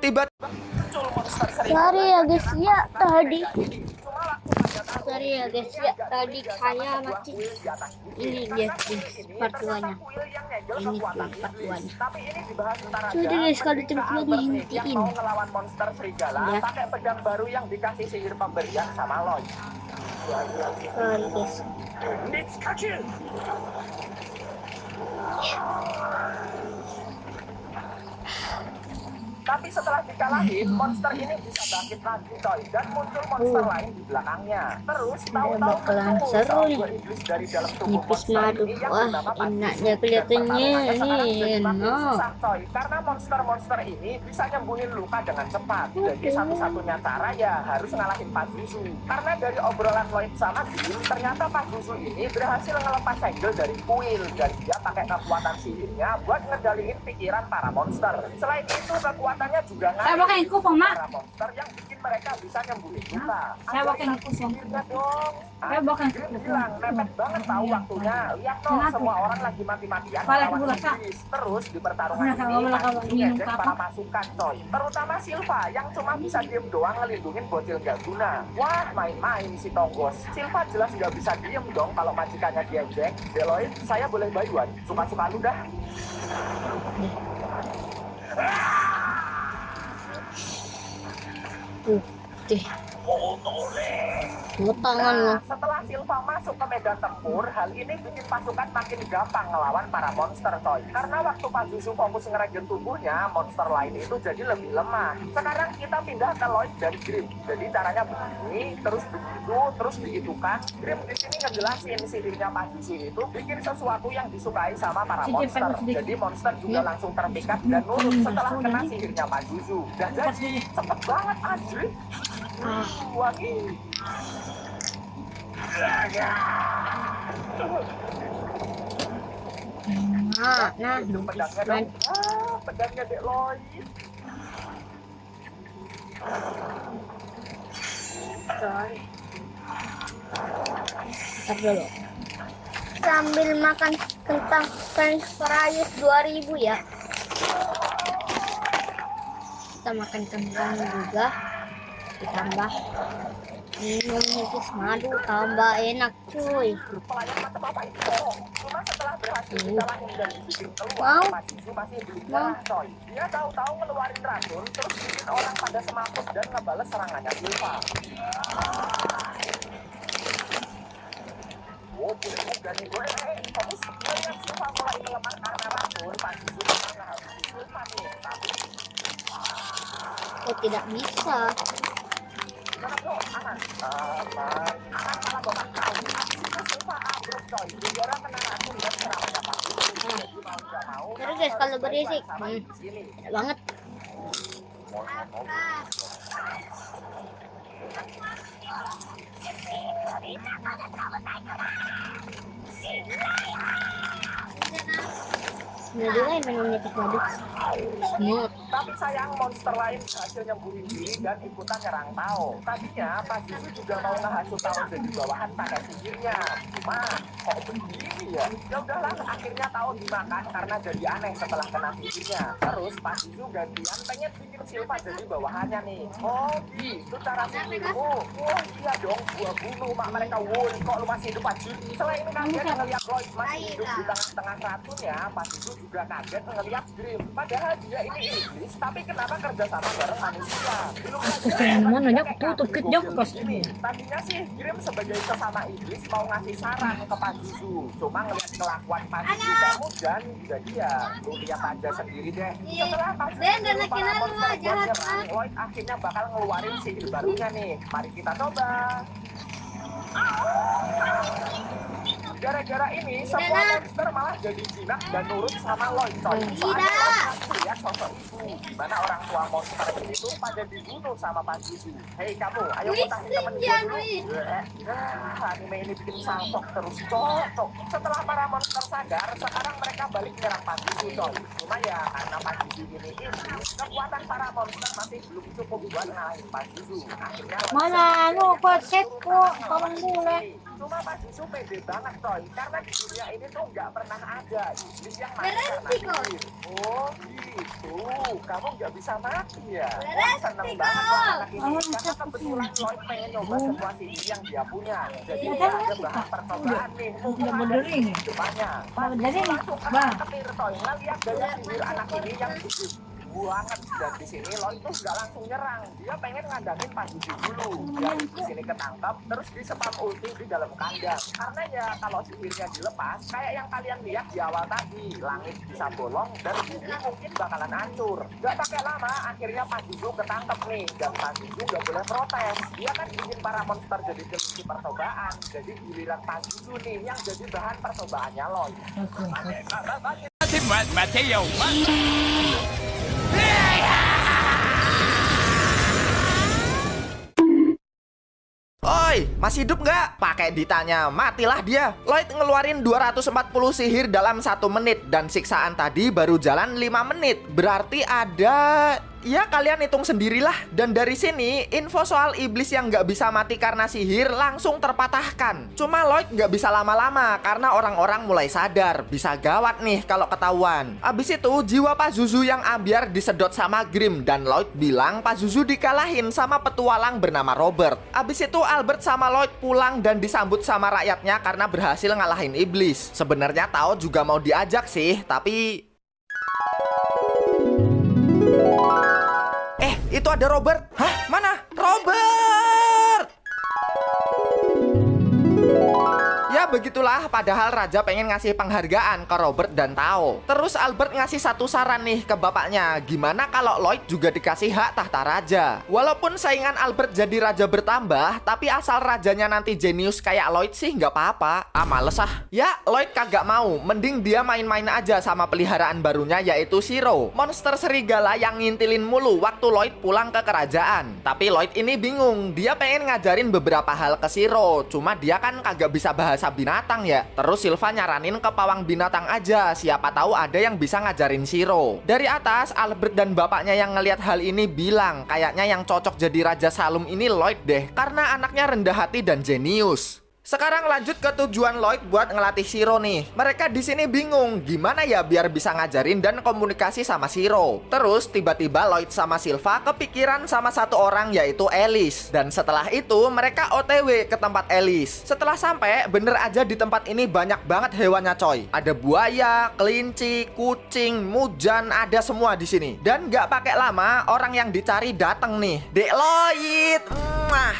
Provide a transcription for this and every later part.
tiba Sorry ya guys ya tadi. Sorry ya guys ya tadi saya mati. Ini dia part 2-nya. Ini part 2-nya. Sudah guys kalau tiba-tiba dihentiin. Mau ngelawan monster serigala Ya. pakai pedang baru yang dikasih sihir pemberian sama Lloyd. Sorry guys. Tapi setelah dikalahin, monster ini bisa bangkit lagi coy, dan muncul monster lain di belakangnya. Terus tahu-tahu bakalan muncul seru seorang nih. iblis dari dalam tubuh Nipis monster madu. ini yang Wah, bernama Pak enaknya Jisoo. kelihatannya Dan pertarungannya sekarang ini jadi makin enak. susah coy, karena monster-monster ini bisa nyembuhin luka dengan cepat. Jadi satu-satunya cara ya harus ngalahin Pak Jisoo. Karena dari obrolan Lloyd sama Grim, ternyata Pak Jisoo ini berhasil ngelepas segel dari kuil, dan dia pakai kekuatan sihirnya buat ngedaliin pikiran para monster. Selain itu kekuatannya juga Pakai kupon, Mak. para monster yang bikin mereka bisa nyembuhin luka. Saya pakai Ajarin aku kupon. sihirnya dong. Saya pakai Grim kupon. bilang mepet banget tahu waktunya. Lihat dong, Kenapa? semua orang lagi mati-matian Kepala melawan aku rasa. iblis. Terus di pertarungan Nah, ini kalau Pak kalau Jisoo minum ngejek apa? para pasukan coy, terutama Silva yang cuma bisa diem doang ngelindungin bocil nggak guna. Wah, main-main si Tonggos. Silva jelas nggak bisa diem dong kalau majikannya diejek. Deloitte, saya boleh bayuan? Suka-suka lu dah. Deh. Tangan lo. Nah, setelah Silva masuk ke medan tempur, hal ini bikin pasukan makin gampang ngelawan para monster coy. Karena waktu Pak Jisoo fokus ngeregen tubuhnya, monster lain itu jadi lebih lemah. Sekarang kita pindah ke Lloyd dan Grim. Jadi caranya begini, terus begitu, terus begitu kan. Grim di sini ngejelasin sihirnya Pak Jisoo itu bikin sesuatu yang disukai sama para monster. Jadi monster juga langsung terpikat dan nurut setelah kena sihirnya Pak Jisoo. Dan jadi cepet banget anjir. Wangi. Nah, Pedangnya dong. Pedangnya Dek Lloyd. Ntar dulu. Sambil makan kentang french fries 2000 ya. Kita makan kentang juga. Ditambah minum nipis madu, tambah enak cuy. Pelayan macam apa itu? Cuma setelah berhasil dikalahin dan dibikin keluar, Wow. Pak Jisoo masih belum nyerah coy. Dia tahu-tahu ngeluarin racun, terus bikin orang pada semaput dan ngebales serangannya Silva. Oh, boleh juga nih gue. Kamu sebenarnya Silva mulai melemah karena racun. Pak Jisoo memang ngehabisin Silva nih. Tapi Oh tidak bisa. gimana bro? Aman? Aman malah bapak tahu. Itu Silva ambruk coy. Gara kena racun dan serangannya Pak Jisoo. Jadi mau nggak mau. Terus guys kalau berisik, Sama di sini. enak banget. Nah juga yang minum nipis madu. Smooth. Tapi sayang monster lain berhasil nyembuhin diri dan ikutan nyerang Tao. Tadinya Pak Jisoo juga mau ngehasut Tao jadi bawahan pakai sihirnya. Cuma kok begini ya? Ya udahlah, akhirnya Tao dimakan karena jadi aneh setelah kena sihirnya. Terus Pak Jisoo gantian pengen bikin Silva jadi bawahannya nih. Oh gitu cara sihirmu. Wah iya dong, gua bunuh mak mereka. Woi kok lu masih hidup Pak Jisoo? Selain kaget ngeliat Lloyd masih hidup di tengah-tengah racun ya, Pak Jisoo juga kaget ngeliat Grim. Padahal dia ini iblis, tapi kenapa kerja sama bareng manusia? Belum Mana nanya tutup kejap kos. Tadinya sih Grim sebagai sesama iblis mau ngasih saran ke Pak Jisoo. Cuma ngeliat kelakuan Pak Jisoo kayak mudan, jadi ya lu lihat aja sendiri deh. Setelah Pak Jisoo nyuruh para monster buat nyerang, Lloyd akhirnya bakal ngeluarin sihir barunya nih. Mari kita coba. Gara-gara ini semua monster malah jadi jinak dan nurut sama Lloyd coy. Soalnya Lloyd lihat sosok ibu. Gimana orang tua monster itu pada dibunuh sama Pak Jisoo. Hei kamu, ayo mutahin temen gue dulu. Anime ini bikin saltok terus cocok. Setelah para monster sadar, sekarang mereka balik nyerang Pak Jisoo coy. Cuma ya karena Pak Jisoo ini iblis, kekuatan para monster masih belum cukup buat ngalahin Pak Jisoo. Akhirnya Mana anu kok set kok tolong boleh. Cuma Pak Jisoo pede banget coy, karena di dunia ini tuh nggak pernah ada iblis yang mati karena Berhenti, kok. sihir. Oh gitu, kamu nggak bisa mati ya? Berhenti, Wah, seneng banget kok. kok anak ini, karena kebetulan Lloyd pengen nyoba semua sihir yang dia punya. Jadi Ya, dia kan, ada bahan percobaan nih, mumpung Udah ada berdering. di depannya. Pak Udah Jisoo berdering, langsung Bang. ketir coy, ngeliat gaya sihir anak ini yang gede banget. Dan di sini Lloyd tuh nggak langsung nyerang, dia pengen ngandangin Pak Jisoo dulu. Dia di sini ketangkap, terus disepam ulti di dalam kandang. Karena ya kalau sihirnya dilepas, kayak yang kalian lihat di awal tadi, langit bisa bolong dan bumi mungkin bakalan hancur. Nggak pakai lama, akhirnya Pak Jisoo ketangkep nih, dan Pak Jisoo nggak boleh protes. Dia kan bikin para monster jadi kelinci percobaan. Jadi giliran Pak Jisoo nih yang jadi bahan percobaannya Lloyd. Mateo. Oi, masih hidup nggak? Pakai ditanya, matilah dia. Lloyd ngeluarin 240 sihir dalam 1 menit dan siksaan tadi baru jalan 5 menit. Berarti ada... Ya kalian hitung sendirilah. Dan dari sini info soal iblis yang nggak bisa mati karena sihir langsung terpatahkan. Cuma Lloyd nggak bisa lama-lama karena orang-orang mulai sadar bisa gawat nih kalau ketahuan. Abis itu jiwa Pazuzu yang ambiar disedot sama Grim dan Lloyd bilang Pazuzu dikalahin sama petualang bernama Robert. Abis itu Albert sama Lloyd pulang dan disambut sama rakyatnya karena berhasil ngalahin iblis. Sebenarnya Tao juga mau diajak sih, tapi... Itu ada Robert. Hah? Mana? Robert! Ya begitulah, padahal Raja pengen ngasih penghargaan ke Robert dan Tao. Terus Albert ngasih satu saran nih ke bapaknya, gimana kalau Lloyd juga dikasih hak tahta raja. Walaupun saingan Albert jadi raja bertambah, tapi asal rajanya nanti jenius kayak Lloyd sih nggak apa-apa. Ah males ah. Ya Lloyd kagak mau, mending dia main-main aja sama peliharaan barunya yaitu Shiro, monster serigala yang ngintilin mulu waktu Lloyd pulang ke kerajaan. Tapi Lloyd ini bingung, dia pengen ngajarin beberapa hal ke Shiro, cuma dia kan kagak bisa bahasa binatang ya. Terus Silva nyaranin ke pawang binatang aja, siapa tahu ada yang bisa ngajarin Shiro. Dari atas Albert dan bapaknya yang ngelihat hal ini bilang kayaknya yang cocok jadi Raja Salum ini Lloyd deh, karena anaknya rendah hati dan jenius. Sekarang lanjut ke tujuan Lloyd buat ngelatih Shiro nih. Mereka di sini bingung gimana ya biar bisa ngajarin dan komunikasi sama Shiro. Terus tiba-tiba Lloyd sama Silva kepikiran sama satu orang yaitu Alice. Dan setelah itu mereka OTW ke tempat Alice. Setelah sampai, bener aja di tempat ini banyak banget hewannya coy. Ada buaya, kelinci, kucing, mujan, ada semua di sini. Dan nggak pakai lama orang yang dicari datang nih. Dek Lloyd.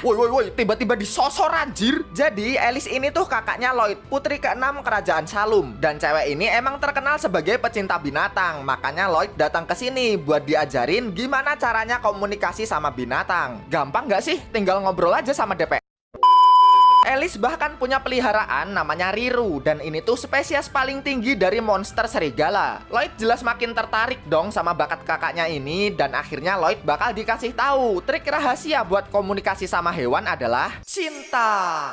Woi, tiba-tiba disosor anjir. Jadi Alice ini tuh kakaknya Lloyd, putri ke-6 kerajaan Salum. Dan cewek ini emang terkenal sebagai pecinta binatang. Makanya Lloyd datang ke sini buat diajarin gimana caranya komunikasi sama binatang. Gampang nggak sih? Tinggal ngobrol aja sama DP. Alice bahkan punya peliharaan namanya Riru, dan ini tuh spesies paling tinggi dari monster serigala. Lloyd jelas makin tertarik dong sama bakat kakaknya ini, dan akhirnya Lloyd bakal dikasih tahu trik rahasia buat komunikasi sama hewan adalah cinta.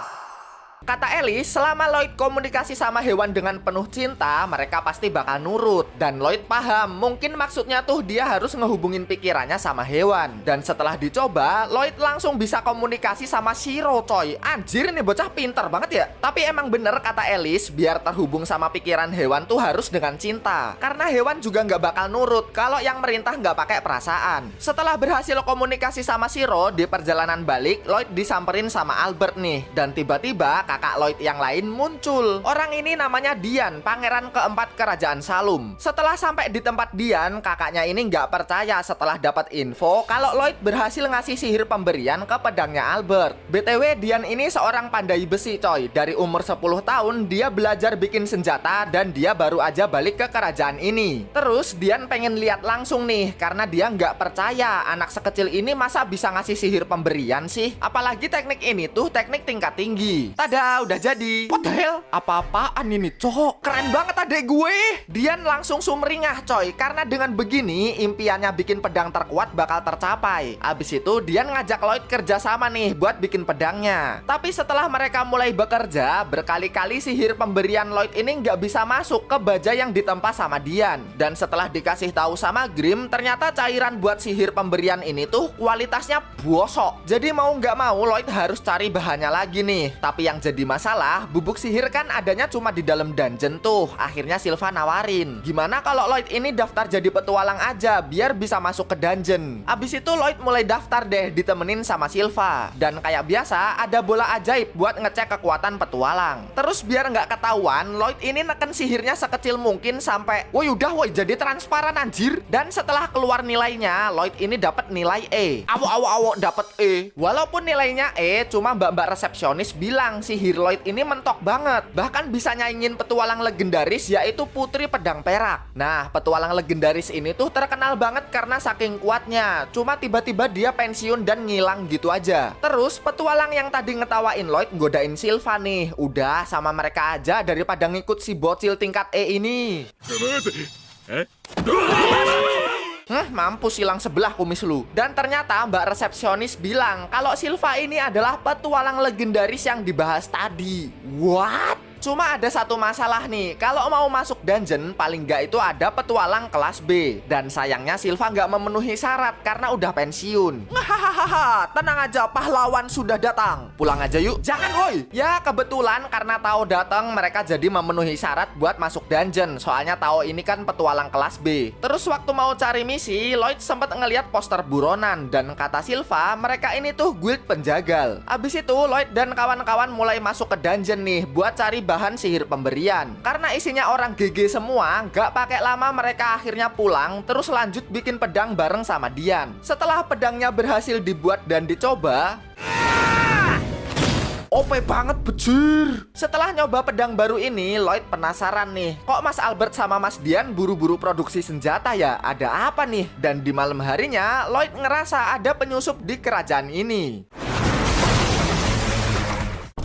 Kata Alice, selama Lloyd komunikasi sama hewan dengan penuh cinta, mereka pasti bakal nurut. Dan Lloyd paham, mungkin maksudnya tuh dia harus ngehubungin pikirannya sama hewan. Dan setelah dicoba, Lloyd langsung bisa komunikasi sama Shiro coy. Anjir, nih bocah pinter banget ya. Tapi emang bener kata Alice, biar terhubung sama pikiran hewan tuh harus dengan cinta. Karena hewan juga nggak bakal nurut kalau yang merintah nggak pakai perasaan. Setelah berhasil komunikasi sama Shiro, di perjalanan balik, Lloyd disamperin sama Albert nih. Dan tiba-tiba kakak Lloyd yang lain muncul. Orang ini namanya Dian, pangeran keempat kerajaan Salum. Setelah sampai di tempat Dian, kakaknya ini nggak percaya setelah dapat info kalau Lloyd berhasil ngasih sihir pemberian ke pedangnya Albert. BTW Dian ini seorang pandai besi coy. Dari umur 10 tahun dia belajar bikin senjata dan dia baru aja balik ke kerajaan ini. Terus Dian pengen lihat langsung nih karena dia nggak percaya anak sekecil ini masa bisa ngasih sihir pemberian sih. Apalagi teknik ini tuh teknik tingkat tinggi. Udah jadi. What the hell? Apa-apaan ini cowok? Keren banget adek gue. Dian langsung sumringah coy, karena dengan begini impiannya bikin pedang terkuat bakal tercapai. Abis itu Dian ngajak Lloyd kerja sama nih buat bikin pedangnya. Tapi setelah mereka mulai bekerja, berkali-kali sihir pemberian Lloyd ini nggak bisa masuk ke baja yang ditempa sama Dian. Dan setelah dikasih tahu sama Grim, ternyata cairan buat sihir pemberian ini tuh kualitasnya bosok. Jadi mau nggak mau Lloyd harus cari bahannya lagi nih. Tapi yang jadi masalah, bubuk sihir kan adanya cuma di dalam dungeon tuh. Akhirnya Silva nawarin, gimana kalau Lloyd ini daftar jadi petualang aja biar bisa masuk ke dungeon. Abis itu Lloyd mulai daftar deh ditemenin sama Silva. Dan kayak biasa ada bola ajaib buat ngecek kekuatan petualang. Terus biar nggak ketahuan, Lloyd ini neken sihirnya sekecil mungkin sampai woi udah woi jadi transparan anjir. Dan setelah keluar nilainya, Lloyd ini dapat nilai E. Awo dapat E. Walaupun nilainya E, cuma mbak-mbak resepsionis bilang sihir Lloyd ini mentok banget. Bahkan bisa nyaingin petualang legendaris yaitu Putri Pedang Perak. Nah, petualang legendaris ini tuh terkenal banget karena saking kuatnya. Cuma tiba-tiba dia pensiun dan ngilang gitu aja. Terus petualang yang tadi ngetawain Lloyd godain Silva nih. Udah sama mereka aja daripada ngikut si bocil tingkat E ini. Mampus hilang sebelah kumis lu. Dan ternyata mbak resepsionis bilang kalau Silva ini adalah petualang legendaris yang dibahas tadi. What? Cuma ada satu masalah nih, kalau mau masuk dungeon paling nggak itu ada petualang kelas B. Dan sayangnya Silva nggak memenuhi syarat karena udah pensiun. Hahaha, tenang aja, pahlawan sudah datang. Pulang aja yuk. Jangan woi. Ya kebetulan karena tahu datang mereka jadi memenuhi syarat buat masuk dungeon. Soalnya tahu ini kan petualang kelas B. Terus waktu mau cari misi, Lloyd sempat ngeliat poster buronan dan kata Silva mereka ini tuh guild penjagal. Abis itu Lloyd dan kawan-kawan mulai masuk ke dungeon nih buat cari bahan sihir pemberian. Karena isinya orang GG semua, nggak pakai lama mereka akhirnya pulang terus lanjut bikin pedang bareng sama Dian. Setelah pedangnya berhasil dibuat dan dicoba, OP banget bejir. Setelah nyoba pedang baru ini, Lloyd penasaran nih, kok Mas Albert sama Mas Dian buru-buru produksi senjata ya? Ada apa nih? Dan di malam harinya, Lloyd ngerasa ada penyusup di kerajaan ini.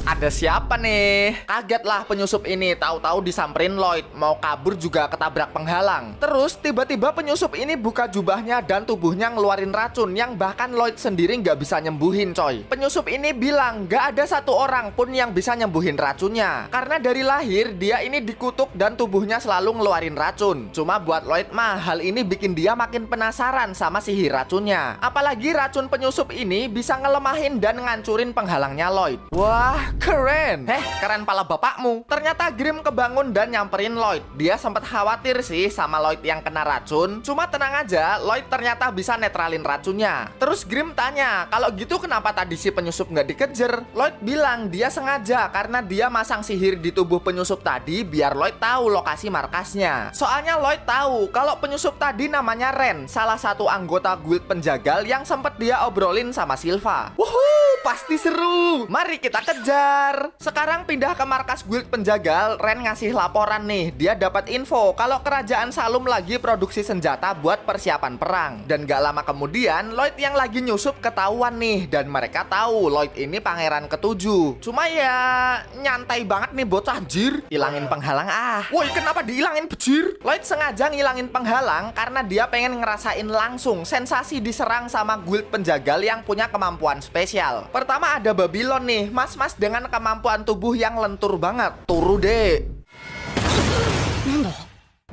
Ada siapa nih? Kagetlah penyusup ini, tahu-tahu disamperin Lloyd. Mau kabur juga ketabrak penghalang. Terus tiba-tiba penyusup ini buka jubahnya dan tubuhnya ngeluarin racun yang bahkan Lloyd sendiri nggak bisa nyembuhin coy. Penyusup ini bilang nggak ada satu orang pun yang bisa nyembuhin racunnya. Karena dari lahir dia ini dikutuk dan tubuhnya selalu ngeluarin racun. Cuma buat Lloyd mah hal ini bikin dia makin penasaran sama sihir racunnya. Apalagi racun penyusup ini bisa ngelemahin dan ngancurin penghalangnya Lloyd. Wah, keren. Keren pala bapakmu. Ternyata Grim kebangun dan nyamperin Lloyd. Dia sempat khawatir sih sama Lloyd yang kena racun. Cuma tenang aja, Lloyd ternyata bisa netralin racunnya. Terus Grim tanya, kalau gitu kenapa tadi si penyusup nggak dikejar? Lloyd bilang dia sengaja karena dia masang sihir di tubuh penyusup tadi biar Lloyd tahu lokasi markasnya. Soalnya Lloyd tahu kalau penyusup tadi namanya Ren, salah satu anggota guild penjagal yang sempat dia obrolin sama Silva. Wuhuu, pasti seru. Mari kita kejar. Sekarang pindah ke markas guild penjagal. Ren ngasih laporan nih. Dia dapat info kalau kerajaan Salum lagi produksi senjata buat persiapan perang. Dan gak lama kemudian Lloyd yang lagi nyusup ketahuan nih. Dan mereka tahu Lloyd ini pangeran ketujuh. Cuma ya nyantai banget nih bocah anjir. Hilangin penghalang Woi kenapa dihilangin bejir? Lloyd sengaja ngilangin penghalang karena dia pengen ngerasain langsung sensasi diserang sama guild penjagal yang punya kemampuan spesial. Pertama ada Babylon nih, mas-mas dengan kemampuan tubuh yang lentur banget. Turu deh.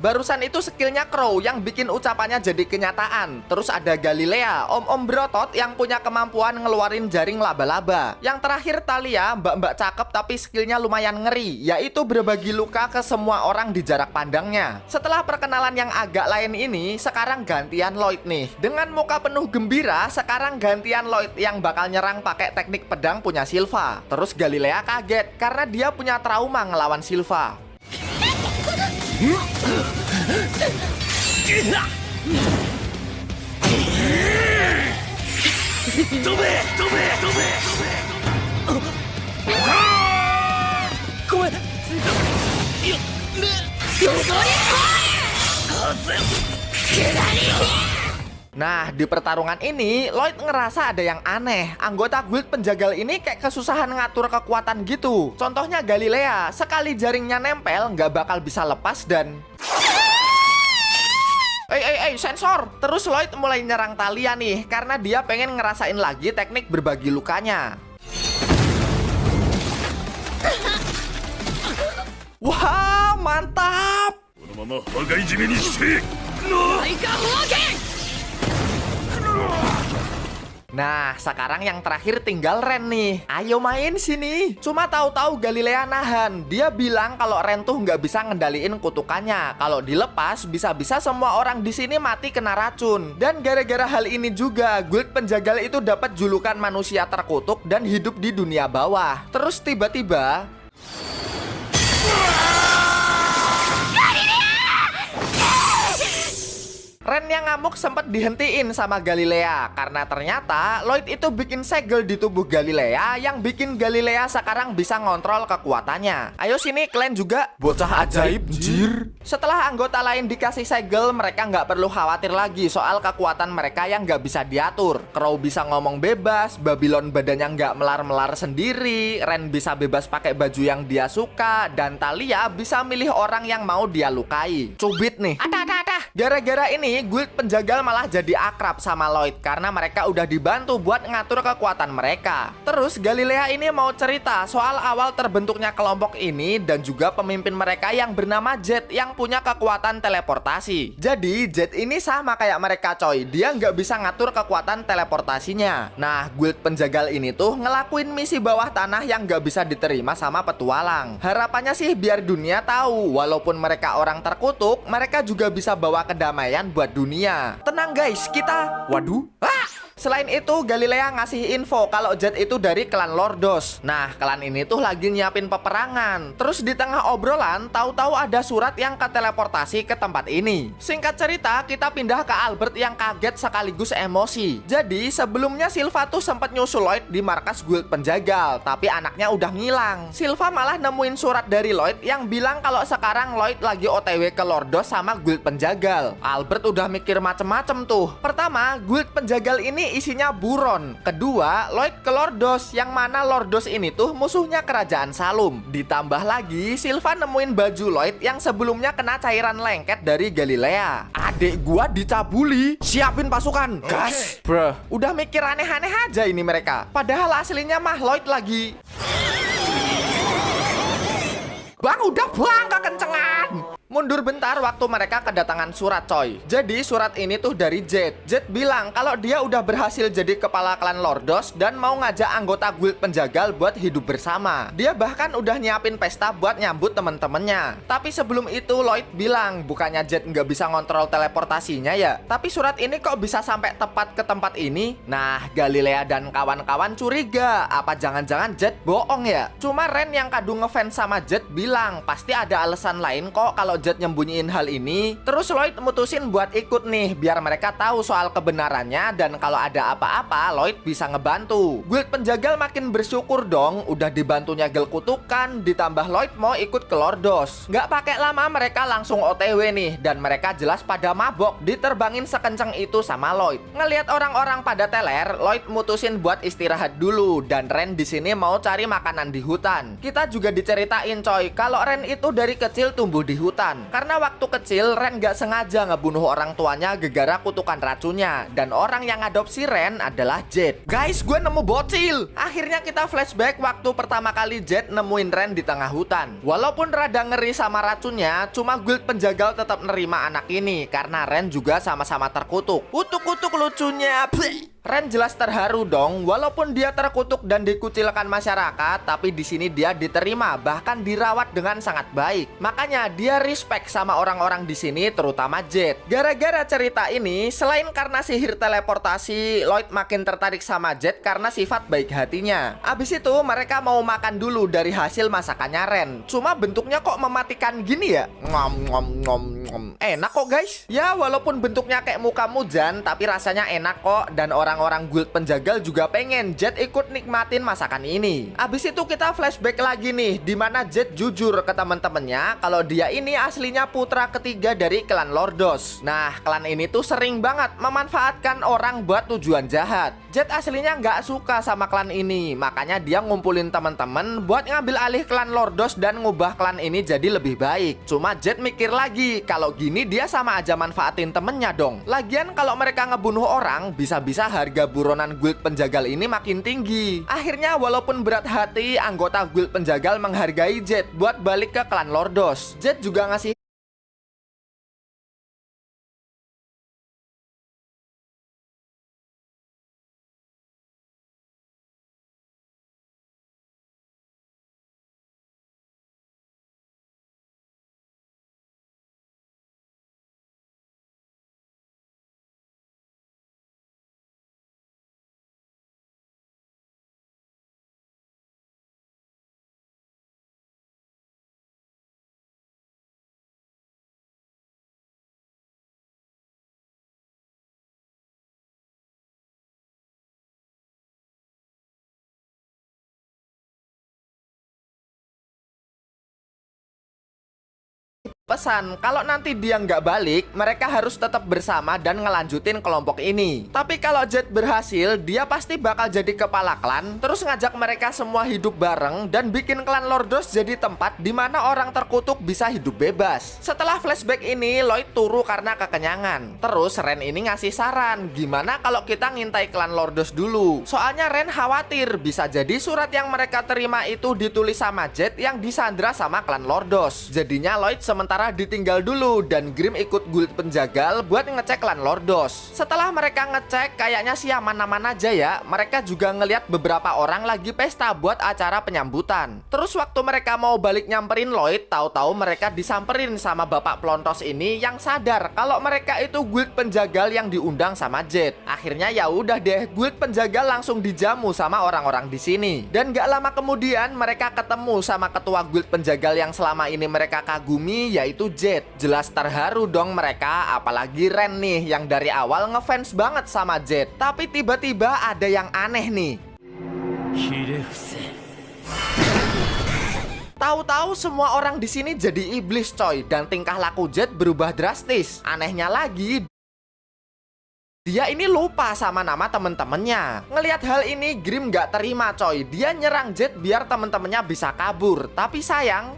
Barusan itu skillnya Crow yang bikin ucapannya jadi kenyataan. Terus ada Galilea, om-om berotot yang punya kemampuan ngeluarin jaring laba-laba. Yang terakhir Talia, mbak-mbak cakep tapi skillnya lumayan ngeri, yaitu berbagi luka ke semua orang di jarak pandangnya. Setelah perkenalan yang agak lain ini, sekarang gantian Lloyd nih. Dengan muka penuh gembira, sekarang gantian Lloyd yang bakal nyerang pakai teknik pedang punya Silva. Terus Galilea kaget karena dia punya trauma ngelawan Silva. Nah, di pertarungan ini, Lloyd ngerasa ada yang aneh. Anggota guild penjagal ini kayak kesusahan ngatur kekuatan gitu. Contohnya Galilea, sekali jaringnya nempel, nggak bakal bisa lepas dan... sensor! Terus Lloyd mulai nyerang Talia nih, karena dia pengen ngerasain lagi teknik berbagi lukanya. Wah, mantap! Nah, sekarang yang terakhir tinggal Ren nih. Ayo main sini. Cuma tahu-tahu Galilea nahan. Dia bilang kalau Ren tuh nggak bisa ngendaliin kutukannya. Kalau dilepas, bisa-bisa semua orang di sini mati kena racun. Dan gara-gara hal ini juga, guild penjagal itu dapat julukan manusia terkutuk dan hidup di dunia bawah. Terus tiba-tiba Ren yang ngamuk sempat dihentiin sama Galilea karena ternyata Lloyd itu bikin segel di tubuh Galilea yang bikin Galilea sekarang bisa ngontrol kekuatannya. Ayo sini kalian juga. Bocah ajaib jir. Setelah anggota lain dikasih segel, mereka nggak perlu khawatir lagi soal kekuatan mereka yang nggak bisa diatur. Crow bisa ngomong bebas, Babylon badannya nggak melar-melar sendiri, Ren bisa bebas pakai baju yang dia suka, dan Thalia bisa milih orang yang mau dia lukai. Cubit nih. Ada. Gara-gara ini guild penjagal malah jadi akrab sama Lloyd karena mereka udah dibantu buat ngatur kekuatan mereka. Terus Galilea ini mau cerita soal awal terbentuknya kelompok ini dan juga pemimpin mereka yang bernama Jet yang punya kekuatan teleportasi. Jadi Jet ini sama kayak mereka coy, dia nggak bisa ngatur kekuatan teleportasinya. Nah, guild penjagal ini tuh ngelakuin misi bawah tanah yang nggak bisa diterima sama petualang. Harapannya sih biar dunia tahu walaupun mereka orang terkutuk, mereka juga bisa bawa kedamaian buat dunia. Tenang guys, kita... Waduh. Selain itu, Galilea ngasih info kalau Jet itu dari klan Lordos. Nah, klan ini tuh lagi nyiapin peperangan. Terus di tengah obrolan, tahu-tahu ada surat yang keteleportasi ke tempat ini. Singkat cerita, kita pindah ke Albert yang kaget sekaligus emosi. Jadi, sebelumnya Silva tuh sempat nyusul Lloyd di markas guild penjagal, tapi anaknya udah ngilang. Silva malah nemuin surat dari Lloyd yang bilang kalau sekarang Lloyd lagi OTW ke Lordos sama guild penjagal. Albert udah mikir macem-macem tuh. Pertama, guild penjagal ini isinya buron. Kedua, Lloyd ke Lordos, yang mana Lordos ini tuh musuhnya kerajaan Salum. Ditambah lagi, Silva nemuin baju Lloyd yang sebelumnya kena cairan lengket dari Galilea. Adik gua dicabuli, siapin pasukan, gas. Bruh, udah mikir aneh-aneh aja ini mereka. Padahal aslinya mah Lloyd lagi. Bang, udah bang, kekencengan. Mundur bentar waktu mereka kedatangan surat coy. Jadi surat ini tuh dari Jet. Jet bilang kalau dia udah berhasil jadi kepala klan Lordos dan mau ngajak anggota guild penjagal buat hidup bersama. Dia bahkan udah nyiapin pesta buat nyambut temen-temennya. Tapi sebelum itu Lloyd bilang bukannya Jet nggak bisa ngontrol teleportasinya ya. Tapi surat ini kok bisa sampai tepat ke tempat ini? Nah, Galilea dan kawan-kawan curiga. Apa jangan-jangan Jet bohong ya? Cuma Ren yang kadung ngefans sama Jet bilang pasti ada alasan lain kok kalau Jet nyembunyiin hal ini. Terus Lloyd mutusin buat ikut nih biar mereka tahu soal kebenarannya dan kalau ada apa-apa Lloyd bisa ngebantu. Guild penjagal makin bersyukur dong, udah dibantu nyegel kutukan, ditambah Lloyd mau ikut ke Lordos. Nggak pakai lama mereka langsung OTW nih dan mereka jelas pada mabok diterbangin sekenceng itu sama Lloyd. Ngelihat orang-orang pada teler, Lloyd mutusin buat istirahat dulu dan Ren di sini mau cari makanan di hutan. Kita juga diceritain coy kalau Ren itu dari kecil tumbuh di hutan. Karena waktu kecil Ren gak sengaja ngebunuh orang tuanya gegara kutukan racunnya. Dan orang yang adopsi Ren adalah Jet. Guys, gue nemu bocil. Akhirnya kita flashback waktu pertama kali Jet nemuin Ren di tengah hutan. Walaupun rada ngeri sama racunnya, cuma guild penjagal tetap nerima anak ini karena Ren juga sama-sama terkutuk. Kutuk-kutuk lucunya. Ren jelas terharu dong, walaupun dia terkutuk dan dikucilkan masyarakat, tapi di sini dia diterima, bahkan dirawat dengan sangat baik. Makanya dia respect sama orang-orang di sini, terutama Jet. Gara-gara cerita ini, selain karena sihir teleportasi, Lloyd makin tertarik sama Jet karena sifat baik hatinya. Abis itu mereka mau makan dulu dari hasil masakannya Ren. Cuma bentuknya kok mematikan gini ya? Ngom ngom ngom ngom. Enak kok guys. Ya walaupun bentuknya kayak muka Muzan, tapi rasanya enak kok dan orang-orang guild penjagal juga pengen Jet ikut nikmatin masakan ini. Abis itu kita flashback lagi nih, dimana Jet jujur ke teman-temannya kalau dia ini aslinya putra ketiga dari klan Lordos. Nah, klan ini tuh sering banget memanfaatkan orang buat tujuan jahat. Jet aslinya nggak suka sama klan ini, makanya dia ngumpulin teman-teman buat ngambil alih klan Lordos dan ngubah klan ini jadi lebih baik. Cuma Jet mikir lagi, kalau gini dia sama aja manfaatin temennya dong. Lagian kalau mereka ngebunuh orang, bisa-bisa harga buronan guild penjagal ini makin tinggi. Akhirnya walaupun berat hati, anggota guild penjagal menghargai Jet buat balik ke klan Lordos. Jet juga ngasih pesan kalau nanti dia nggak balik, mereka harus tetap bersama dan ngelanjutin kelompok ini. Tapi kalau Jet berhasil, dia pasti bakal jadi kepala klan, terus ngajak mereka semua hidup bareng dan bikin klan Lordos jadi tempat di mana orang terkutuk bisa hidup bebas. Setelah flashback ini, Lloyd turu karena kekenyangan. Terus Ren ini ngasih saran, gimana kalau kita ngintai klan Lordos dulu? Soalnya Ren khawatir bisa jadi surat yang mereka terima itu ditulis sama Jet yang disandra sama klan Lordos. Jadinya Lloyd sementara ditinggal dulu dan Grim ikut guild penjagal buat ngecek klan Lordos. Setelah mereka ngecek, kayaknya sih aman-aman aja ya. Mereka juga ngeliat beberapa orang lagi pesta buat acara penyambutan. Terus waktu mereka mau balik nyamperin Lloyd, tahu-tahu mereka disamperin sama bapak pelontos ini yang sadar kalau mereka itu guild penjagal yang diundang sama Jet. Akhirnya ya udah deh, guild penjagal langsung dijamu sama orang-orang di sini. Dan gak lama kemudian mereka ketemu sama ketua guild penjagal yang selama ini mereka kagumi, yaitu Jet. Jelas terharu dong mereka, apalagi Ren nih yang dari awal ngefans banget sama Jet. Tapi tiba-tiba ada yang aneh nih. Tahu-tahu semua orang di sini jadi iblis coy, dan tingkah laku Jet berubah drastis. Anehnya lagi, dia ini lupa sama nama temen-temennya. Ngelihat hal ini, Grim gak terima coy. Dia nyerang Jet biar temen-temennya bisa kabur. Tapi sayang,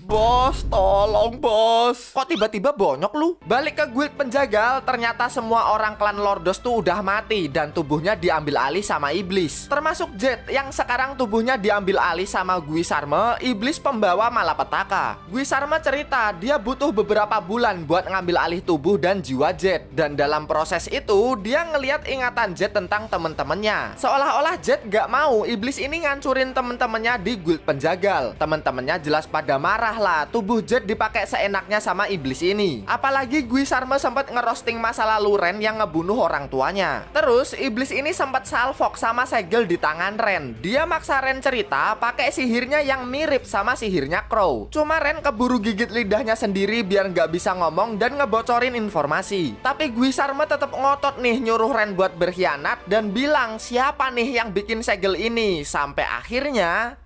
bos, tolong bos. Kok tiba-tiba bonyok lu? Balik ke guild penjagal, ternyata semua orang klan Lordos tuh udah mati dan tubuhnya diambil alih sama iblis. Termasuk Jet yang sekarang tubuhnya diambil alih sama Guisarme, iblis pembawa malapetaka. Guisarme cerita dia butuh beberapa bulan buat ngambil alih tubuh dan jiwa Jet. Dan dalam proses itu, dia ngeliat ingatan Jet tentang temen-temennya. Seolah-olah Jet gak mau iblis ini ngancurin temen-temennya di guild penjagal. Temen-temennya jelas pada marah lah, tubuh Jet dipakai seenaknya sama iblis ini. Apalagi Guisarme sempat ngerosting masa lalu Ren yang ngebunuh orang tuanya. Terus iblis ini sempat salfok sama segel di tangan Ren. Dia maksa Ren cerita pakai sihirnya yang mirip sama sihirnya Crow. Cuma Ren keburu gigit lidahnya sendiri biar nggak bisa ngomong dan ngebocorin informasi. Tapi Guisarme tetap ngotot nih nyuruh Ren buat berkhianat dan bilang siapa nih yang bikin segel ini. Sampai akhirnya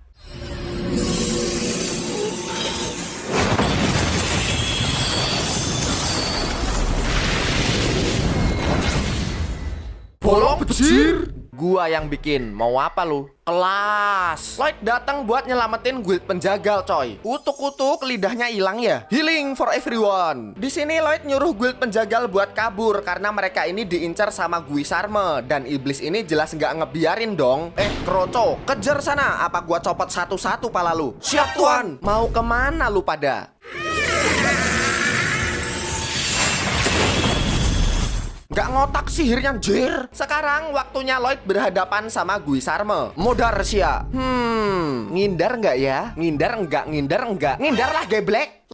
bolong becir. Gua yang bikin, mau apa lu? Kelas. Lloyd datang buat nyelamatin guild penjagal coy. Utuk-utuk lidahnya hilang ya. Healing for everyone. Di sini Lloyd nyuruh guild penjagal buat kabur karena mereka ini diincar sama Guisarme dan iblis ini jelas nggak ngebiarin dong. Kroco, kejar sana. Apa gua copot satu-satu pala lu? Siap tuan. Mau kemana lu pada? Gak ngotak sihirnya jir. Sekarang waktunya Lloyd berhadapan sama Guisarme. Modar sia. Ngindar nggak ya? Ngindar enggak, ngindar enggak. Ngindar lah geblek.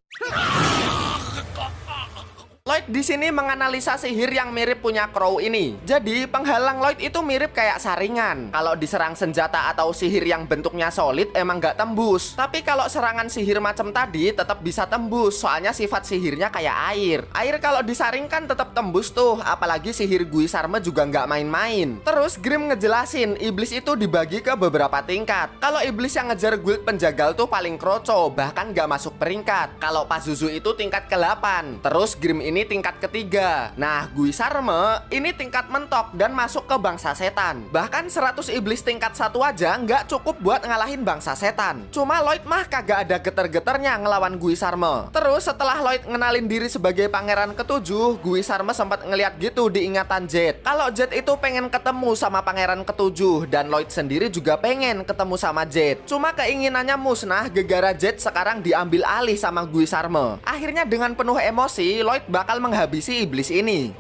Lloyd di sini menganalisa sihir yang mirip punya Crow ini. Jadi penghalang Lloyd itu mirip kayak saringan. Kalau diserang senjata atau sihir yang bentuknya solid emang nggak tembus. Tapi kalau serangan sihir macam tadi tetap bisa tembus. Soalnya sifat sihirnya kayak air. Air kalau disaringkan tetap tembus tuh. Apalagi sihir Guisarme juga nggak main-main. Terus Grim ngejelasin iblis itu dibagi ke beberapa tingkat. Kalau iblis yang ngejar guild penjagal tuh paling kroco, bahkan nggak masuk peringkat. Kalau Pazuzu itu tingkat ke-8. Terus Grim ini tingkat ketiga. Nah, Guisarme ini tingkat mentok dan masuk ke bangsa setan. Bahkan 100 iblis tingkat 1 aja nggak cukup buat ngalahin bangsa setan. Cuma Lloyd mah kagak ada geter-geternya ngelawan Guisarme. Terus setelah Lloyd ngenalin diri sebagai pangeran ke-7, Guisarme sempat ngeliat gitu di ingatan Jet. Kalau Jet itu pengen ketemu sama pangeran ke-7 dan Lloyd sendiri juga pengen ketemu sama Jet. Cuma keinginannya musnah gegara Jet sekarang diambil alih sama Guisarme. Akhirnya dengan penuh emosi, Lloyd bakal menghabisi iblis ini.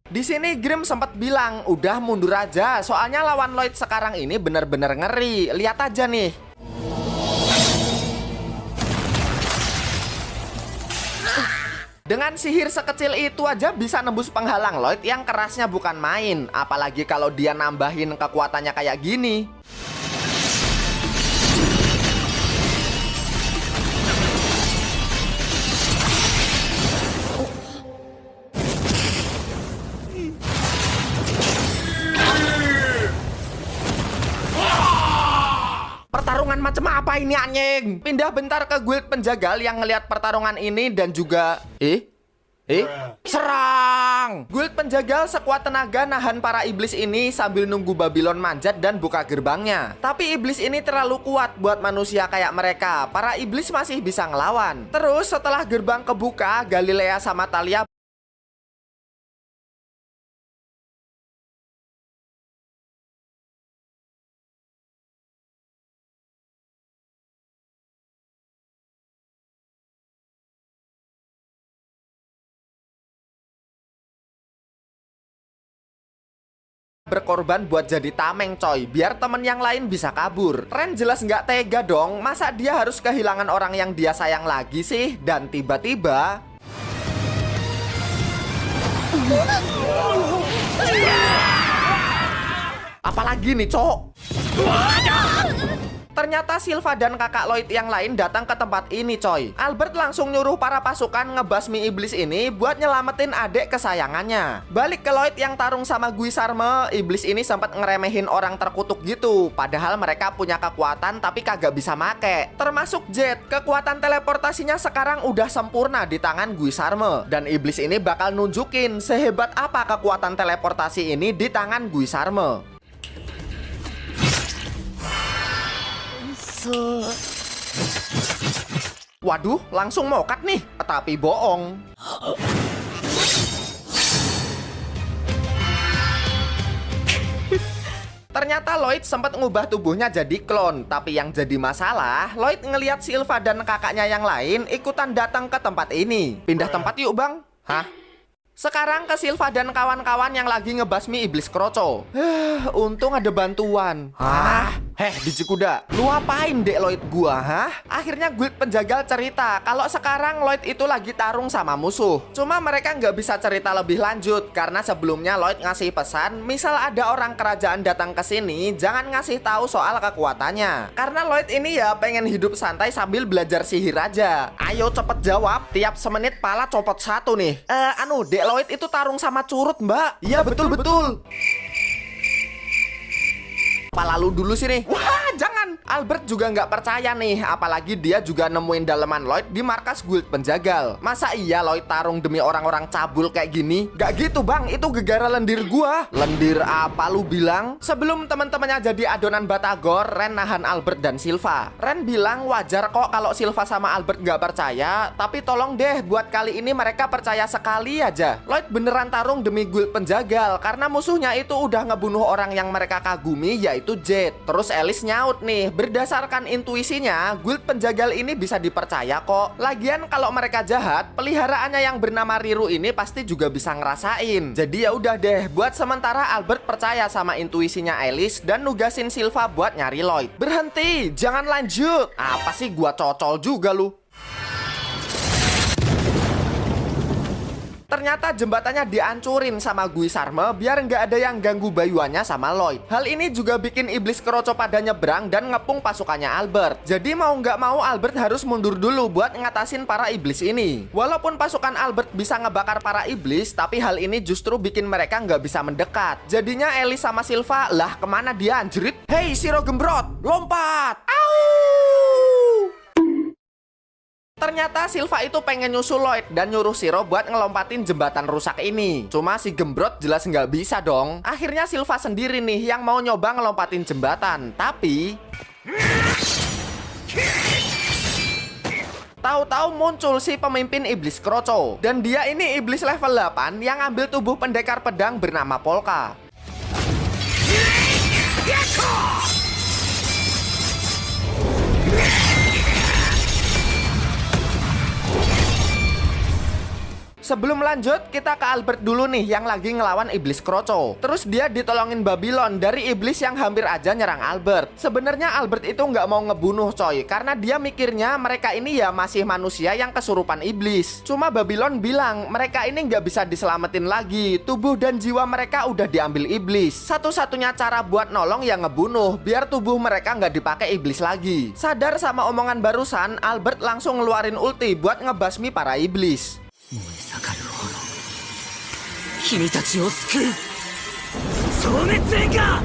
Di sini Grim sempat bilang, udah mundur aja, soalnya lawan Lloyd sekarang ini bener-bener ngeri. Lihat aja nih. Dengan sihir sekecil itu aja bisa nembus penghalang Lloyd yang kerasnya bukan main. Apalagi kalau dia nambahin kekuatannya kayak gini. Pertarungan macam apa ini anjing? Pindah bentar ke guild penjagal yang ngelihat pertarungan ini dan juga serang! Guild penjagal sekuat tenaga nahan para iblis ini sambil nunggu Babylon manjat dan buka gerbangnya. Tapi iblis ini terlalu kuat buat manusia kayak mereka. Para iblis masih bisa ngelawan. Terus setelah gerbang kebuka, Galilea sama Thalia berkorban buat jadi tameng coy, biar temen yang lain bisa kabur. Ren jelas nggak tega dong, masa dia harus kehilangan orang yang dia sayang lagi sih? Dan tiba-tiba apalagi nih cok? Ternyata Silva dan kakak Lloyd yang lain datang ke tempat ini coy. Albert langsung nyuruh para pasukan ngebasmi iblis ini buat nyelamatin adik kesayangannya. Balik ke Lloyd yang tarung sama Guisarme, iblis ini sempat ngeremehin orang terkutuk gitu. Padahal mereka punya kekuatan tapi kagak bisa make. Termasuk Jet, kekuatan teleportasinya sekarang udah sempurna di tangan Guisarme. Dan iblis ini bakal nunjukin sehebat apa kekuatan teleportasi ini di tangan Guisarme. Waduh, langsung mokat nih, tapi bohong. Ternyata Lloyd sempat ngubah tubuhnya jadi klon. Tapi yang jadi masalah, Lloyd ngelihat Silva dan kakaknya yang lain ikutan datang ke tempat ini. Pindah tempat yuk bang. Hah? Sekarang ke Silva dan kawan-kawan yang lagi ngebasmi iblis Kroco. Untung ada bantuan. Hah? Biji kuda, lu apain dek Lloyd gua, hah? Akhirnya guild penjagal cerita kalau sekarang Lloyd itu lagi tarung sama musuh. Cuma mereka nggak bisa cerita lebih lanjut karena sebelumnya Lloyd ngasih pesan, misal ada orang kerajaan datang ke sini, jangan ngasih tahu soal kekuatannya. Karena Lloyd ini ya pengen hidup santai sambil belajar sihir aja. Ayo cepet jawab, tiap semenit pala copot satu nih. Dek Lloyd itu tarung sama curut, mbak. Iya betul. Apa lalu dulu sih nih? Wah, jangan. Albert juga nggak percaya nih, apalagi dia juga nemuin daleman Lloyd di markas guild penjagal. Masa iya Lloyd tarung demi orang-orang cabul kayak gini? Gak gitu bang, itu gegara lendir gua. Lendir apa lu bilang? Sebelum teman-temannya jadi adonan batagor, Ren nahan Albert dan Silva. Ren bilang wajar kok kalau Silva sama Albert nggak percaya, tapi tolong deh buat kali ini mereka percaya sekali aja. Lloyd beneran tarung demi guild penjagal karena musuhnya itu udah ngebunuh orang yang mereka kagumi, yaitu Jet. Terus Alice nyaut nih, berdasarkan intuisinya, guild penjagal ini bisa dipercaya kok. Lagian kalau mereka jahat, peliharaannya yang bernama Riru ini pasti juga bisa ngerasain. Jadi ya udah deh, buat sementara Albert percaya sama intuisinya Alice dan nugasin Silva buat nyari Lloyd. Berhenti, jangan lanjut. Apa sih gua cocol juga lu? Ternyata jembatannya dihancurin sama Guisarme biar nggak ada yang ganggu bayuannya sama Lloyd. Hal ini juga bikin iblis Kroco pada nyebrang dan ngepung pasukannya Albert. Jadi mau nggak mau Albert harus mundur dulu buat ngatasin para iblis ini. Walaupun pasukan Albert bisa ngebakar para iblis, tapi hal ini justru bikin mereka nggak bisa mendekat. Jadinya Alice sama Silva, lah kemana dia anjrit? Hei Siro Gembrot, lompat! Au! Ternyata Silva itu pengen nyusul Lloyd dan nyuruh Siro buat ngelompatin jembatan rusak ini. Cuma si Gembrot jelas nggak bisa dong. Akhirnya Silva sendiri nih yang mau nyoba ngelompatin jembatan. Tapi tahu-tahu muncul si pemimpin iblis Kroco. Dan dia ini iblis level 8 yang ambil tubuh pendekar pedang bernama Polka. Sebelum lanjut, kita ke Albert dulu nih yang lagi ngelawan iblis Kroco. Terus dia ditolongin Babylon dari iblis yang hampir aja nyerang Albert. Sebenarnya Albert itu nggak mau ngebunuh coy, karena dia mikirnya mereka ini ya masih manusia yang kesurupan iblis. Cuma Babylon bilang mereka ini nggak bisa diselamatin lagi, tubuh dan jiwa mereka udah diambil iblis. Satu-satunya cara buat nolong ya ngebunuh, biar tubuh mereka nggak dipakai iblis lagi. Sadar sama omongan barusan, Albert langsung ngeluarin ulti buat ngebasmi para iblis. 君たちを救う消滅戦か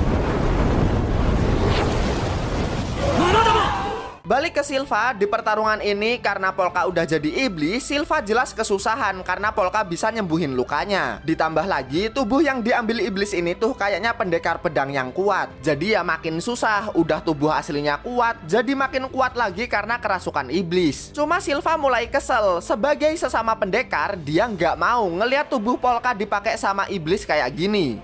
者ども Balik ke Silva, di pertarungan ini karena Polka udah jadi iblis, Silva jelas kesusahan karena Polka bisa nyembuhin lukanya. Ditambah lagi, tubuh yang diambil iblis ini tuh kayaknya pendekar pedang yang kuat. Jadi ya makin susah, udah tubuh aslinya kuat, jadi makin kuat lagi karena kerasukan iblis. Cuma Silva mulai kesel, sebagai sesama pendekar, dia nggak mau ngelihat tubuh Polka dipakai sama iblis kayak gini.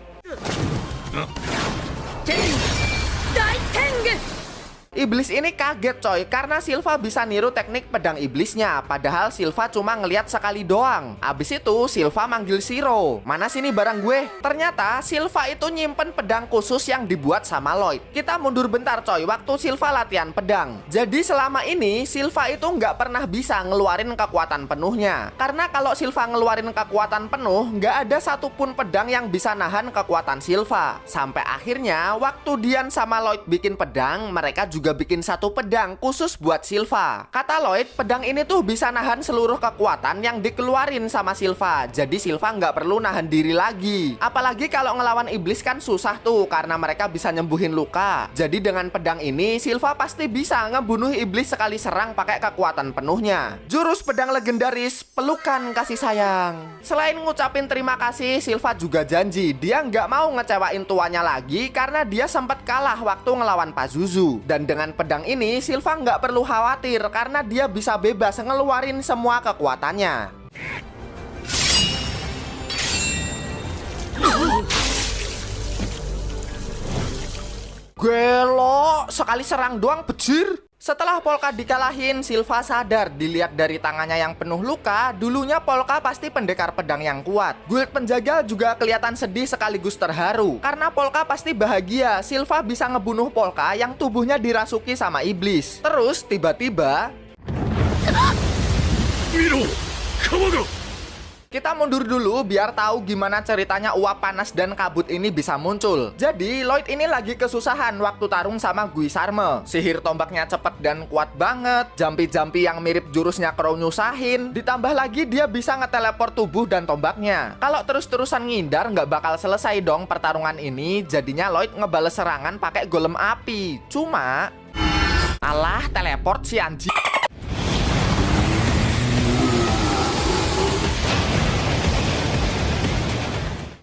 Iblis ini kaget coy, karena Silva bisa niru teknik pedang iblisnya. Padahal Silva cuma ngeliat sekali doang. Abis itu Silva manggil Shiro. Mana sini barang gue? Ternyata Silva itu nyimpen pedang khusus yang dibuat sama Lloyd. Kita mundur bentar coy, waktu Silva latihan pedang. Jadi selama ini Silva itu nggak pernah bisa ngeluarin kekuatan penuhnya. Karena kalau Silva ngeluarin kekuatan penuh, nggak ada satupun pedang yang bisa nahan kekuatan Silva. Sampai akhirnya waktu Dian sama Lloyd bikin pedang, mereka juga bikin satu pedang khusus buat Silva. Kata Lloyd, pedang ini tuh bisa nahan seluruh kekuatan yang dikeluarin sama Silva. Jadi Silva nggak perlu nahan diri lagi. Apalagi kalau ngelawan iblis kan susah tuh, karena mereka bisa nyembuhin luka. Jadi dengan pedang ini Silva pasti bisa ngebunuh iblis sekali serang pakai kekuatan penuhnya. Jurus pedang legendaris, pelukan kasih sayang. Selain ngucapin terima kasih, Silva juga janji dia nggak mau ngecewain tuanya lagi karena dia sempat kalah waktu ngelawan Pazuzu. Dan dengan pedang ini Silva nggak perlu khawatir karena dia bisa bebas ngeluarin semua kekuatannya. Gelo, sekali serang doang bejir. Setelah Polka dikalahin, Silva sadar dilihat dari tangannya yang penuh luka, dulunya Polka pasti pendekar pedang yang kuat. Guild penjaga juga kelihatan sedih sekaligus terharu, karena Polka pasti bahagia Silva bisa ngebunuh Polka yang tubuhnya dirasuki sama iblis. Terus tiba-tiba Miro, Kawaga. kita mundur dulu biar tahu gimana ceritanya uap panas dan kabut ini bisa muncul. Jadi Lloyd ini lagi kesusahan waktu tarung sama Guisarme. Sihir tombaknya cepet dan kuat banget. Jampi-jampi yang mirip jurusnya Crow nyusahin. Ditambah lagi dia bisa ngeteleport tubuh dan tombaknya. Kalau terus-terusan ngindar nggak bakal selesai dong pertarungan ini. Jadinya Lloyd ngebales serangan pakai golem api. Cuma alah, teleport si anjing.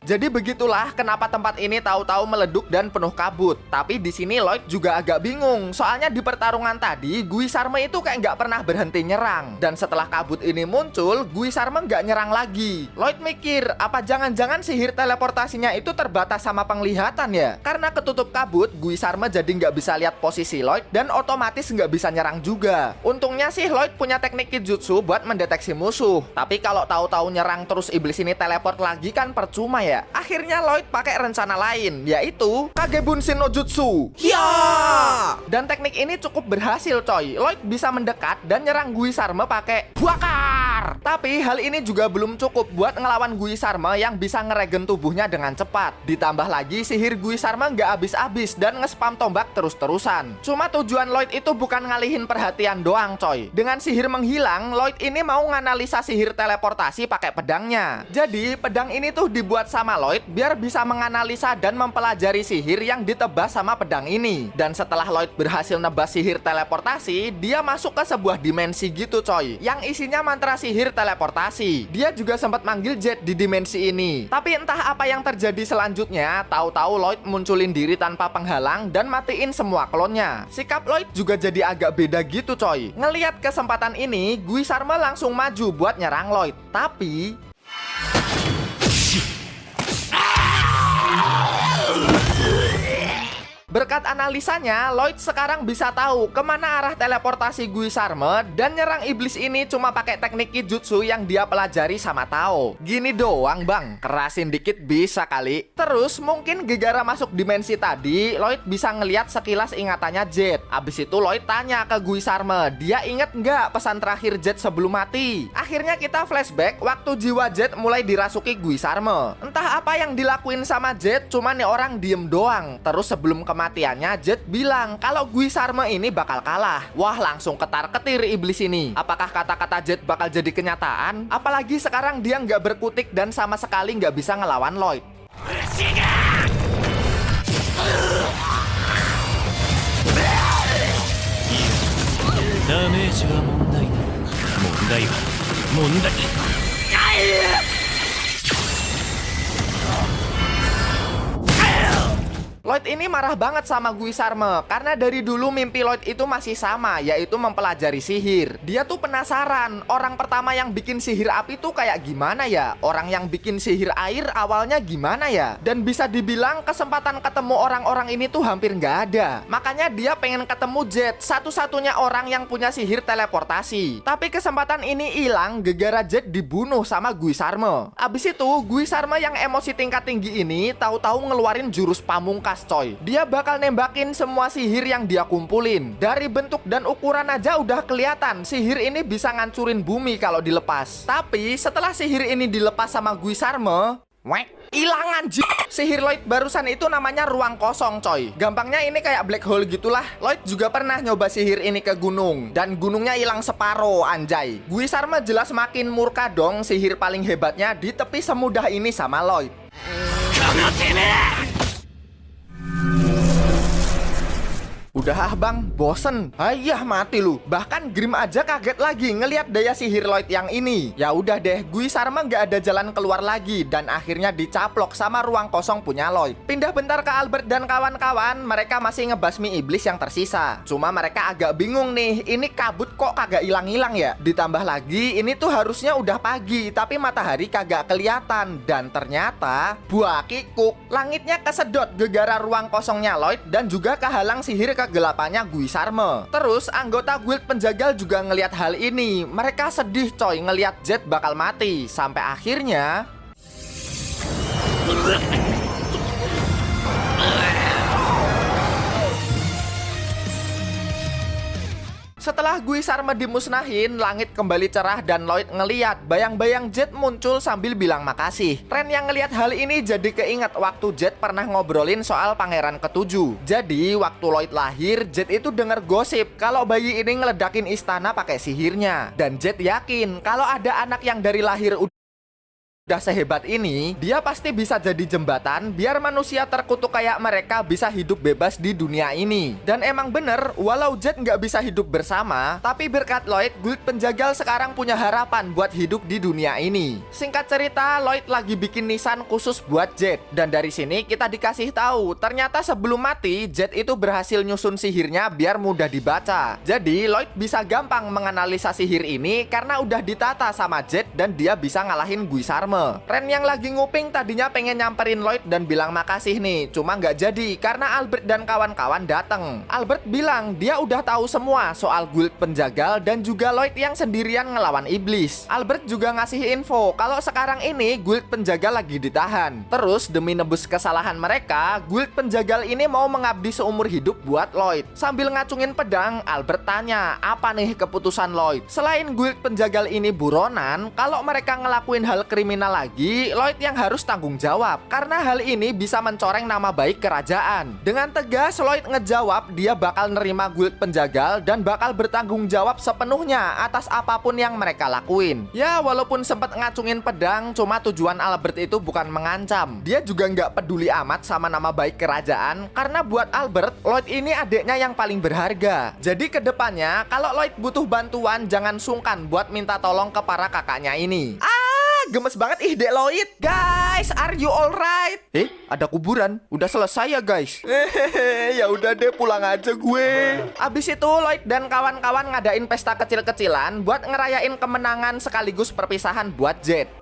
Jadi begitulah kenapa tempat ini tahu-tahu meleduk dan penuh kabut. Tapi di sini Lloyd juga agak bingung. Soalnya di pertarungan tadi, Guisarme itu kayak nggak pernah berhenti nyerang. Dan setelah kabut ini muncul, Guisarme nggak nyerang lagi. Lloyd mikir, apa jangan-jangan sihir teleportasinya itu terbatas sama penglihatan ya? Karena ketutup kabut, Guisarme jadi nggak bisa lihat posisi Lloyd dan otomatis nggak bisa nyerang juga. Untungnya sih Lloyd punya teknik Kijutsu buat mendeteksi musuh. Tapi kalau tahu-tahu nyerang terus iblis ini teleport lagi kan percuma ya. Akhirnya Lloyd pakai rencana lain, yaitu Kagebunshin no Jutsu. Ya! Dan teknik ini cukup berhasil coy. Lloyd bisa mendekat dan nyerang Guisarme pakai bakar. Tapi hal ini juga belum cukup buat ngelawan Guisarme yang bisa ngeregen tubuhnya dengan cepat. Ditambah lagi sihir Guisarme nggak habis-habis dan nge-spam tombak terus-terusan. Cuma tujuan Lloyd itu bukan ngalihin perhatian doang coy. Dengan sihir menghilang, Lloyd ini mau nganalisa sihir teleportasi pakai pedangnya. Jadi pedang ini tuh dibuat sama Lloyd biar bisa menganalisa dan mempelajari sihir yang ditebas sama pedang ini. Dan setelah Lloyd berhasil nebas sihir teleportasi, dia masuk ke sebuah dimensi gitu coy, yang isinya mantra sihir teleportasi. Dia juga sempat manggil Jet di dimensi ini. Tapi entah apa yang terjadi selanjutnya, tahu-tahu Lloyd munculin diri tanpa penghalang dan matiin semua klonnya. Sikap Lloyd juga jadi agak beda gitu coy. Ngelihat kesempatan ini, Guisarme langsung maju buat nyerang Lloyd. Tapi berkat analisanya, Lloyd sekarang bisa tahu kemana arah teleportasi Guisarme dan nyerang iblis ini cuma pakai teknik Kijutsu yang dia pelajari sama Tao. Gini doang bang, kerasin dikit bisa kali. Terus mungkin gegara masuk dimensi tadi, Lloyd bisa ngeliat sekilas ingatannya Jet. Abis itu Lloyd tanya ke Guisarme, dia inget nggak pesan terakhir Jet sebelum mati? Akhirnya kita flashback waktu jiwa Jet mulai dirasuki Guisarme. Entah apa yang dilakuin sama Jet, cuma nih orang diem doang. Terus sebelum kematian kematiannya, Jet bilang kalau Guisarme ini bakal kalah. Wah, langsung ketar-ketir iblis ini. Apakah kata-kata Jet bakal jadi kenyataan? Apalagi sekarang dia nggak berkutik dan sama sekali nggak bisa ngelawan Lloyd. Lloyd ini marah banget sama Guisarme karena dari dulu mimpi Lloyd itu masih sama, yaitu mempelajari sihir. Dia tuh penasaran, orang pertama yang bikin sihir api tuh kayak gimana ya? Orang yang bikin sihir air awalnya gimana ya? Dan bisa dibilang kesempatan ketemu orang-orang ini tuh hampir nggak ada. Makanya dia pengen ketemu Jet, satu-satunya orang yang punya sihir teleportasi. Tapi kesempatan ini hilang gara-gara Jet dibunuh sama Guisarme. Abis itu Guisarme yang emosi tingkat tinggi ini tahu-tahu ngeluarin jurus pamungkas, coy. Dia bakal nembakin semua sihir yang dia kumpulin. Dari bentuk dan ukuran aja udah kelihatan sihir ini bisa ngancurin bumi kalau dilepas. Tapi setelah sihir ini dilepas sama Guisarme, hilang anjir. Sihir Lloyd barusan itu namanya ruang kosong, coy. Gampangnya ini kayak black hole gitulah. Lloyd juga pernah nyoba sihir ini ke gunung dan gunungnya hilang separuh, anjay. Guisarme jelas makin murka dong, sihir paling hebatnya di tepi semudah ini sama Lloyd. Udah ah bang, bosen. Ayah mati lu. Bahkan Grim aja kaget lagi ngelihat daya sihir Lloyd yang ini. Ya udah deh, Guisarme nggak ada jalan keluar lagi dan akhirnya dicaplok sama ruang kosong punya Lloyd. Pindah bentar ke Albert dan kawan-kawan, mereka masih ngebasmi iblis yang tersisa. Cuma mereka agak bingung nih, ini kabut kok kagak hilang-hilang ya? Ditambah lagi, ini tuh harusnya udah pagi, tapi matahari kagak kelihatan. Dan ternyata, buah kikuk, langitnya kesedot gegara ruang kosongnya Lloyd dan juga kehalang sihir kegelapannya Guisarme. Terus anggota guild penjagal juga ngelihat hal ini. Mereka sedih coy ngelihat Jet bakal mati. Sampai akhirnya setelah Guisarme dimusnahin, langit kembali cerah dan Lloyd ngeliat bayang-bayang Jet muncul sambil bilang makasih. Ren yang ngeliat hal ini jadi keinget waktu Jet pernah ngobrolin soal pangeran ketujuh. Jadi waktu Lloyd lahir, Jet itu denger gosip kalau bayi ini ngeledakin istana pakai sihirnya. Dan Jet yakin kalau ada anak yang dari lahir udah sehebat ini, dia pasti bisa jadi jembatan biar manusia terkutuk kayak mereka bisa hidup bebas di dunia ini. Dan emang bener, walau Jet nggak bisa hidup bersama, tapi berkat Lloyd, guild penjagal sekarang punya harapan buat hidup di dunia ini. Singkat cerita, Lloyd lagi bikin nisan khusus buat Jet. Dan dari sini kita dikasih tahu, ternyata sebelum mati, Jet itu berhasil nyusun sihirnya biar mudah dibaca. Jadi Lloyd bisa gampang menganalisa sihir ini karena udah ditata sama Jet dan dia bisa ngalahin Guisarme. Ren yang lagi nguping tadinya pengen nyamperin Lloyd dan bilang makasih nih, cuma nggak jadi karena Albert dan kawan-kawan datang. Albert bilang dia udah tahu semua soal guild penjagal dan juga Lloyd yang sendirian ngelawan iblis. Albert juga ngasih info kalau sekarang ini guild penjagal lagi ditahan. Terus demi nebus kesalahan mereka, guild penjagal ini mau mengabdi seumur hidup buat Lloyd. Sambil ngacungin pedang, Albert tanya apa nih keputusan Lloyd. Selain guild penjagal ini buronan, kalau mereka ngelakuin hal kriminal lagi, Lloyd yang harus tanggung jawab karena hal ini bisa mencoreng nama baik kerajaan. Dengan tegas Lloyd ngejawab dia bakal nerima guild penjagal dan bakal bertanggung jawab sepenuhnya atas apapun yang mereka lakuin. Ya walaupun sempat ngacungin pedang, cuma tujuan Albert itu bukan mengancam. Dia juga nggak peduli amat sama nama baik kerajaan karena buat Albert, Lloyd ini adiknya yang paling berharga. Jadi kedepannya kalau Lloyd butuh bantuan jangan sungkan buat minta tolong ke para kakaknya ini. Gemes banget ih Dek Lloyd. Guys, are you alright? Ada kuburan. Udah selesai ya guys. Ya udah deh pulang aja gue. Abis itu Lloyd dan kawan-kawan ngadain pesta kecil-kecilan buat ngerayain kemenangan sekaligus perpisahan buat Jet.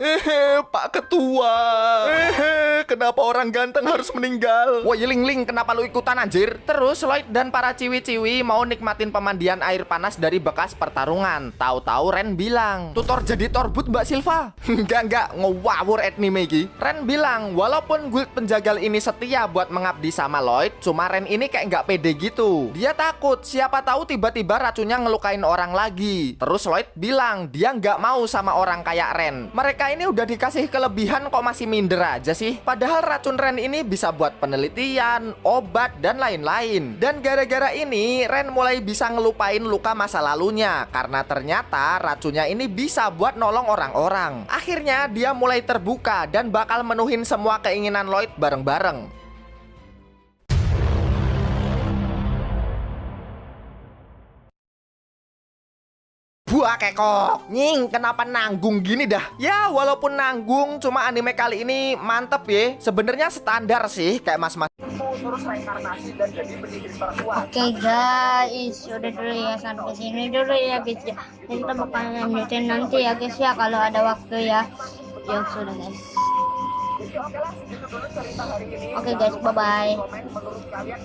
Pak Ketua. Kenapa orang ganteng harus meninggal? Woi Ling, kenapa lu ikutan anjir? Terus Lloyd dan para ciwi-ciwi mau nikmatin pemandian air panas dari bekas pertarungan. Tahu-tahu Ren bilang, tutor jadi torbut Mbak Silva. enggak ngewawur anime iki. Ren bilang walaupun guild penjagal ini setia buat mengabdi sama Lloyd, cuma Ren ini kayak nggak pede gitu. Dia takut siapa tahu tiba-tiba racunnya ngelukain orang lagi. Terus Lloyd bilang dia nggak mau sama orang kayak Ren. Mereka ini udah dikasih kelebihan kok masih minder aja sih. Padahal racun Ren ini bisa buat penelitian, obat, dan lain-lain. Dan gara-gara ini Ren mulai bisa ngelupain luka masa lalunya karena ternyata racunnya ini bisa buat nolong orang-orang. Akhirnya dia mulai terbuka dan bakal menuhin semua keinginan Lloyd bareng-bareng. Buah kekok, nying kenapa nanggung gini dah? Ya walaupun nanggung, cuma anime kali ini mantep ya. Sebenarnya standar sih kayak mas-mas. Terus reinkarnasi dan jadi penyihir terkuat. Oke guys, udah dulu ya, sampai sini dulu ya guys ya. Kita bakal lanjutin nanti ya guys ya, kalau ada waktu ya. Ya sudah guys. Oke lah, segitu dulu cerita hari ini. Oke guys, bye bye. Komen menurut kalian